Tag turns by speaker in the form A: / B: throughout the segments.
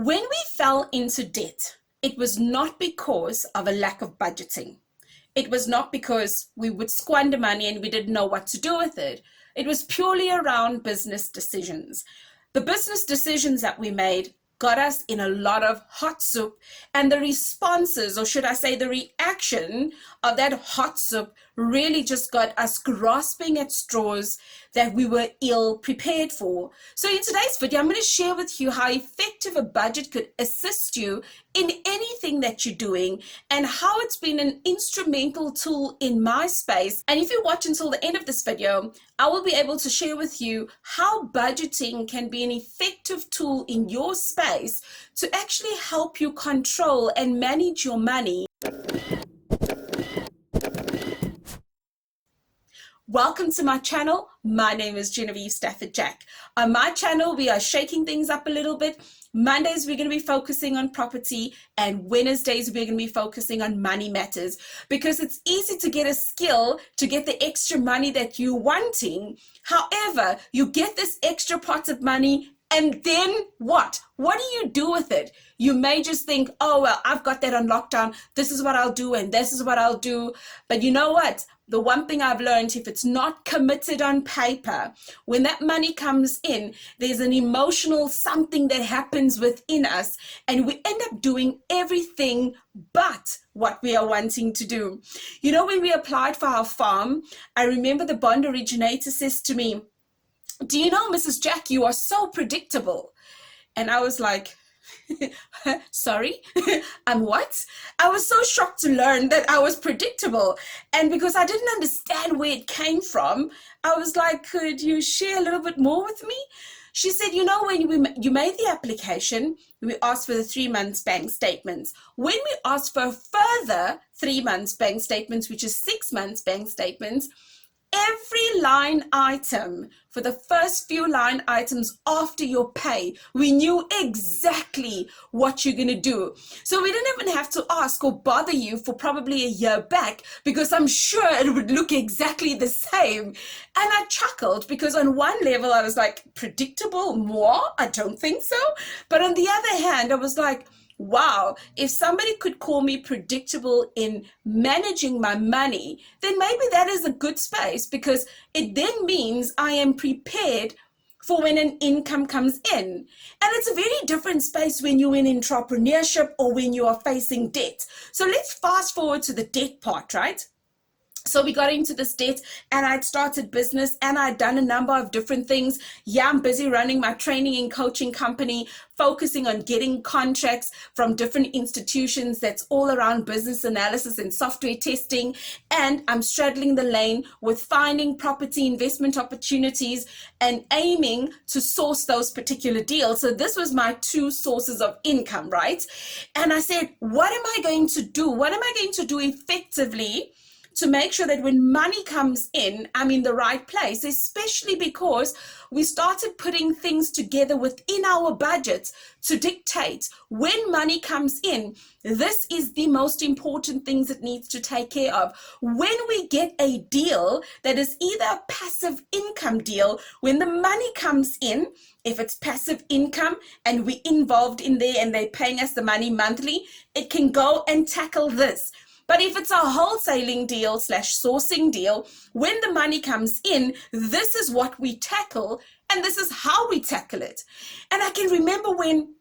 A: When we fell into debt, it was not because of a lack of budgeting. It was not because we would squander money and we didn't know what to do with it. It was purely around business decisions. The business decisions that we made got us in a lot of hot soup, and the responses, or should I say the reaction of that hot soup, really just got us grasping at straws that we were ill prepared for. So in today's video, I'm going to share with you how effective a budget could assist you in anything that you're doing, and how it's been an instrumental tool in my space. And if you watch until the end of this video, I will be able to share with you how budgeting can be an effective tool in your space to actually help you control and manage your money. Welcome to my channel. My name is Genevieve Stafford Jack. On my channel, we are shaking things up a little bit. Mondays, we're going to be focusing on property, and Wednesdays, we're going to be focusing on money matters, because it's easy to get a skill to get the extra money that you're wanting. However, you get this extra pot of money, and then what? What do you do with it? You may just think, oh, well, I've got that on lockdown. This is what I'll do, and this is what I'll do. But you know what? The one thing I've learned, if it's not committed on paper, when that money comes in, there's an emotional something that happens within us, and we end up doing everything but what we are wanting to do. You know, when we applied for our farm, I remember the bond originator says to me, "Do you know, Mrs. Jack, you are so predictable." And I was like, sorry, I'm what? I was so shocked to learn that I was predictable. And because I didn't understand where it came from, I was like, could you share a little bit more with me? She said, you know, when you made the application, we asked for the 3 months bank statements. When we asked for a further 3 months bank statements, which is 6 months bank statements, every line item, for the first few line items after your pay, we knew exactly what you're going to do. So we didn't even have to ask or bother you for probably a year back, because I'm sure it would look exactly the same. And I chuckled, because on one level I was like, predictable? Moi? I don't think so. But on the other hand, I was like, wow, if somebody could call me predictable in managing my money, then maybe that is a good space, because it then means I am prepared for when an income comes in. And it's a very different space when you're in entrepreneurship or when you are facing debt. So let's fast forward to the debt part, right? So we got into this debt, and I'd started business, and I'd done a number of different things. Yeah, I'm busy running my training and coaching company, focusing on getting contracts from different institutions that's all around business analysis and software testing. And I'm straddling the lane with finding property investment opportunities and aiming to source those particular deals. So this was my two sources of income, right? And I said, what am I going to do? What am I going to do effectively to make sure that when money comes in, I'm in the right place, especially because we started putting things together within our budgets to dictate when money comes in. This is the most important things it needs to take care of. When we get a deal that is either a passive income deal, when the money comes in, if it's passive income and we involved in there and they're paying us the money monthly, it can go and tackle this. But if it's a wholesaling deal / sourcing deal, when the money comes in, this is what we tackle, and this is how we tackle it. And I can remember when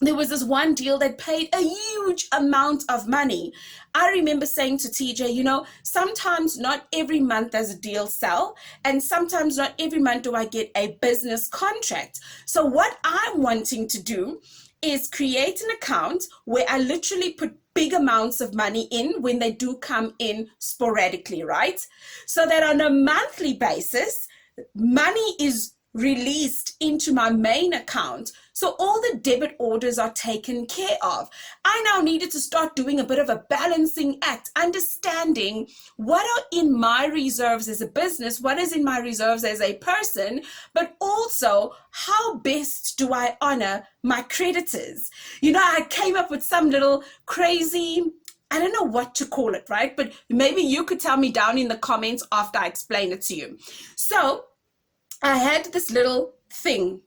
A: there was this one deal that paid a huge amount of money. I remember saying to TJ, you know, sometimes not every month does a deal sell, and sometimes not every month do I get a business contract. So what I'm wanting to do is create an account where I literally put big amounts of money in when they do come in sporadically, right? So that on a monthly basis, money is released into my main account, so all the debit orders are taken care of. I now needed to start doing a bit of a balancing act, understanding what are in my reserves as a business, what is in my reserves as a person, but also how best do I honor my creditors. You know, I came up with some little crazy, I don't know what to call it, right? But maybe you could tell me down in the comments after I explain it to you. So I had this little thing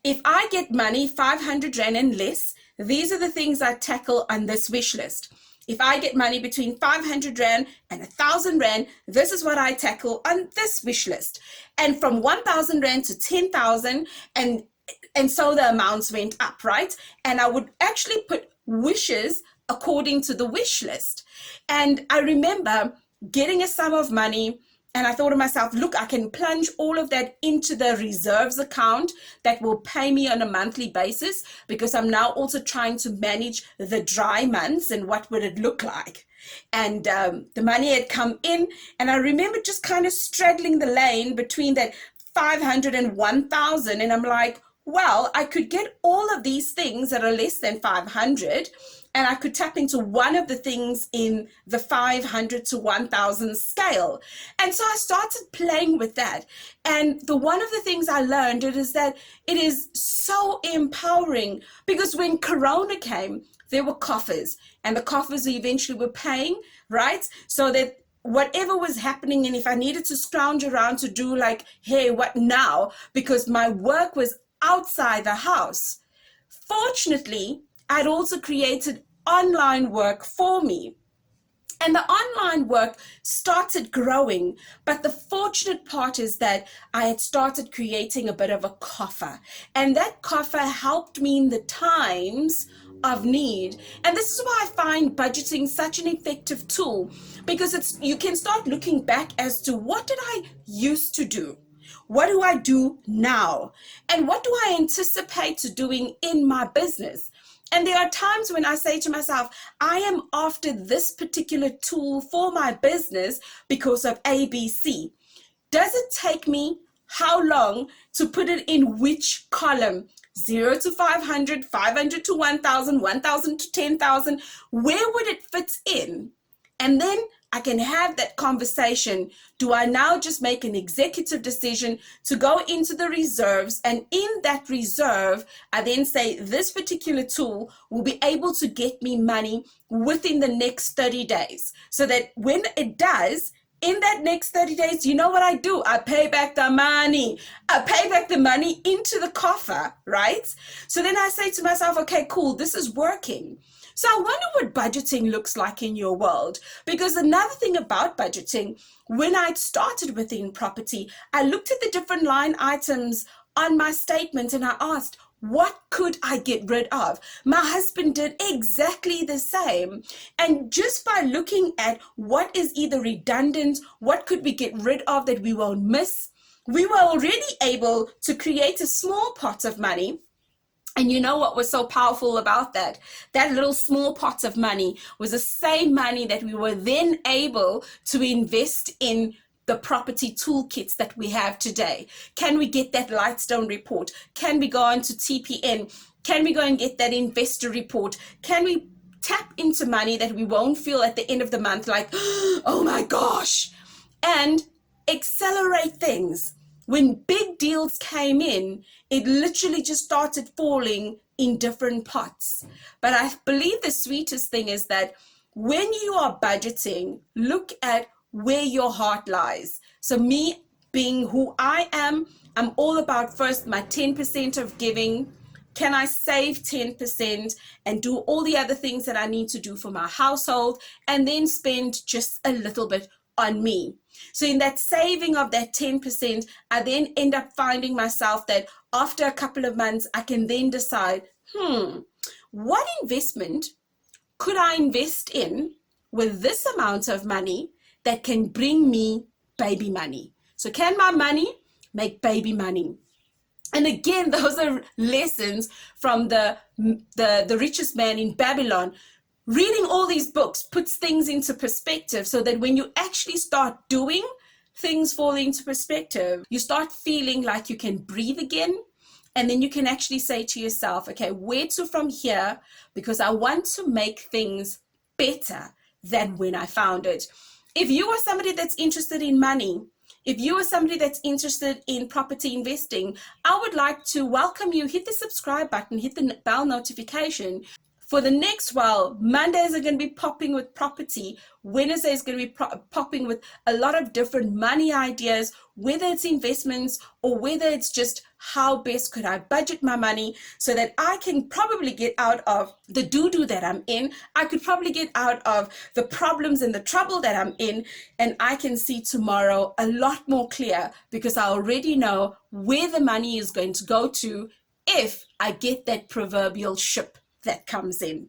A: if I get money, 500 Rand and less, these are the things I tackle on this wish list. If I get money between 500 Rand and 1,000 Rand, this is what I tackle on this wish list. And from 1,000 Rand to 10,000, and so the amounts went up, right? And I would actually put wishes according to the wish list. And I remember getting a sum of money, and I thought to myself, look, I can plunge all of that into the reserves account that will pay me on a monthly basis, because I'm now also trying to manage the dry months and what would it look like. And the money had come in, and I remember just kind of straddling the lane between that 500 and 1,000. And I'm like, well, I could get all of these things that are less than 500, and I could tap into one of the things in the 500 to 1,000 scale. And so I started playing with that. And one of the things I learned is that it is so empowering, because when Corona came, there were coffers, and the coffers eventually were paying, right? So that whatever was happening, and if I needed to scrounge around to do like, hey, what now? Because my work was outside the house. Fortunately, I'd also created online work for me. And the online work started growing. But the fortunate part is that I had started creating a bit of a coffer. And that coffer helped me in the times of need. And this is why I find budgeting such an effective tool, because you can start looking back as to what did I used to do? What do I do now? And what do I anticipate to doing in my business? And there are times when I say to myself, I am after this particular tool for my business because of ABC. Does it take me how long to put it in which column? 0 to 500, 500 to 1,000, 1,000 to 10,000. Where would it fit in? And then I can have that conversation. Do I now just make an executive decision to go into the reserves? And in that reserve, I then say this particular tool will be able to get me money within the next 30 days. So that when it does, in that next 30 days, you know what I do? I pay back the money. I pay back the money into the coffer, right? So then I say to myself, okay, cool, this is working. So I wonder what budgeting looks like in your world. Because another thing about budgeting, when I started within property, I looked at the different line items on my statement and I asked, what could I get rid of? My husband did exactly the same. And just by looking at what is either redundant, what could we get rid of that we won't miss, we were already able to create a small pot of money. And you know what was so powerful about that? That little small pot of money was the same money that we were then able to invest in the property toolkits that we have today. Can we get that Lightstone report? Can we go on to TPN? Can we go and get that investor report? Can we tap into money that we won't feel at the end of the month like, oh my gosh, and accelerate things? When big deals came in, it literally just started falling in different pots. But I believe the sweetest thing is that when you are budgeting, look at where your heart lies. So me being who I am, I'm all about first my 10% of giving. Can I save 10% and do all the other things that I need to do for my household, and then spend just a little bit on me? So in that saving of that 10%, I then end up finding myself that after a couple of months, I can then decide, what investment could I invest in with this amount of money that can bring me baby money? So can my money make baby money? And again, those are lessons from the richest man in Babylon. Reading all these books puts things into perspective, so that when you actually start doing, things fall into perspective. You start feeling like you can breathe again. And then you can actually say to yourself, okay, where to from here? Because I want to make things better than when I found it. If you are somebody that's interested in money, if you are somebody that's interested in property investing, I would like to welcome you. Hit the subscribe button, hit the bell notification. For the next while, Mondays are going to be popping with property. Wednesday is going to be popping with a lot of different money ideas, whether it's investments or whether it's just how best could I budget my money so that I can probably get out of the doo-doo that I'm in. I could probably get out of the problems and the trouble that I'm in, and I can see tomorrow a lot more clear because I already know where the money is going to go to if I get that proverbial ship that comes in.